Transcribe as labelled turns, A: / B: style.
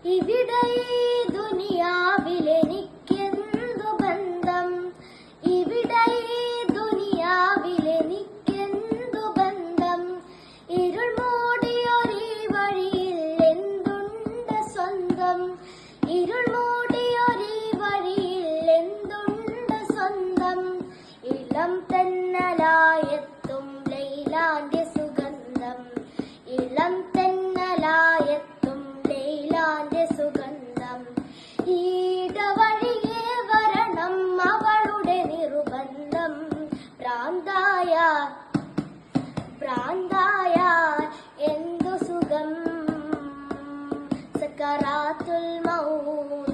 A: ഇവിടെ ഈ ദുനിയാവിലെനിക്കെന്തു ബന്ധം, ഇവിടെ ഈ ദുനിയാവിലെനിക്കെന്തു ബന്ധം. ഇരുൾ മൂടിയൊരീ വഴിയിൽ എന്തുണ്ട് സ്വന്തം, ഇരുൾ മൂടിയൊരീ വഴിയിൽ എന്തുണ്ട് സ്വന്തം. ഇളം തെന്നലായെത്തും ലൈലാന്റെ സുഗന്ധം, ഇളം തെന്നലായെത്തും ലൈലാന്റെ സുഗന്ധം. ഈടവഴിയേ വരണം അവളുടെ നിർബന്ധം. ഭ്രാന്തായ ഭ്രാന്തായ എന്തു സുഖം, സക്കറാത്തുൽ മൗത്ത്